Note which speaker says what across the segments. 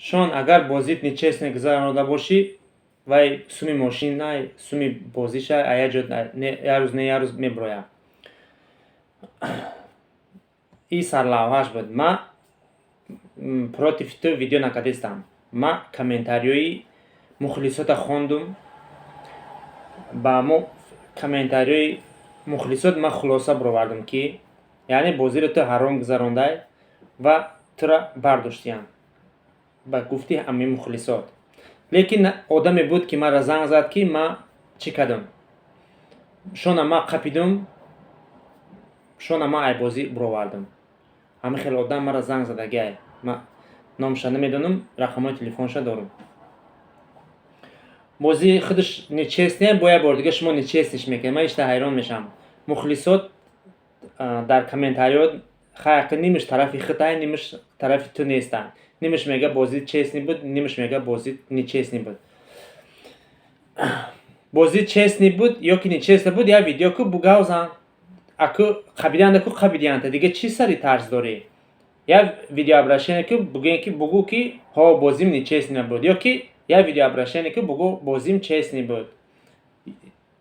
Speaker 1: шон агар бозит нечестно гузаронида бошӣ, вай суми мошин най суми бозиша аяҷо ярӯз не ярӯз мебирояд. И сарлавҳааш буд. Ма против ту видео накардистам. Ма комментариёи мухлисота хондум. Ба мо комментариёи мухлисот ма хулоса баровардам ки яъне бозиро ту ҳаром гузарондай ва тура бардоштиям ба гуфти ҳамаи мухлисот. Лекин одаме буд ки маро занг зад ки ма чӣ кардам. Шона ма қапидум, шона ма айбозӣ баровардам. Ҳама хел одам маро занг задагиай. Ма номаша намедонам, рақамҳои телефонша дорам. Бозии худаш нечестне, бо як бор дига шумо нечестиш мекунед. Ман ишта ҳайрон мешавам. Мухлисот дар комментариёт хаяқи нимаш тарафи худтай, нимаш тарафи ту нестанд. Нимаш мега бозӣ честни буд, нимаш мега бозӣ нечестни буд. Бозӣ честни буд ё ки нечестна буд, як видео ку бугавзан. Аку қабидианда ку қабидианда, дига чӣ сари тарз дорӣ? Як видеообращение ку бугӯ ки ҳо бозим нечестни набуд, ё ки як видеообращение ку бугӯ бозим честни буд.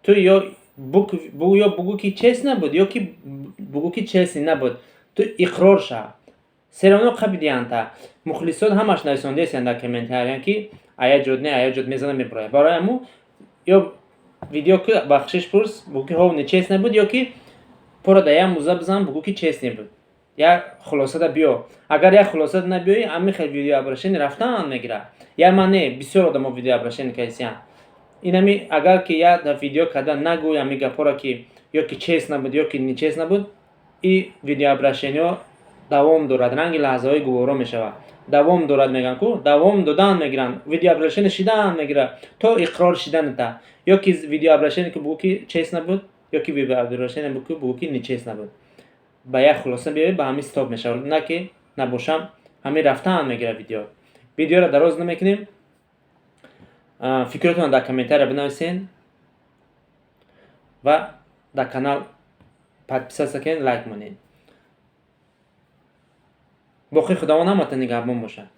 Speaker 1: Ту ё бугӯ ки честни набуд, ё ки бугӯ ки честни набуд. Ту иқрор шав. Серано қабидианда. Мухлисот ҳамаш нависондеянд дар комментариям ки аяҷод не аяҷод мезанам мебирояд. Барои ҳамун ё видео ку бахшиш пурс, бугӯ ки ҳо нечестни набуд, ё ки пора да як мӯза бизан, бугӯ ки честни буд. Як хулосада биё. Агар як хулосада набиёӣ, ҳамин хел видеообращение рафтан мегирад. Як ман не, бисёр одамҳо видеообращение кардисиянд. Инами агар ки як видео карда нагӯй ҳамин гапҳоро ки ё ки чест набуд, ё ки нечест набуд, и видеообращениҳо давом дорад, ранги лаҳзаҳои гуворо мешавад. Давом дорад мегӯянд ку, давом додан мегиранд. Видеообращение шидан мегирад, то иқрор шиданата. Ё ки видеообращение ки бугӯ ки чест набуд, ё ки видеообращение ки бугӯ ки нечест набуд. Ба як хулоса биёӣ, ба ҳамин стоп мешавад. На ки набошам, ҳамин рафтан мегирад видео. Видеоро дароз намекунем. Фикротонро дар комментария бинависен ва дар канал подписаться кунед, лайк монед. боқи худованд ҳаматон нигаҳбон бошад.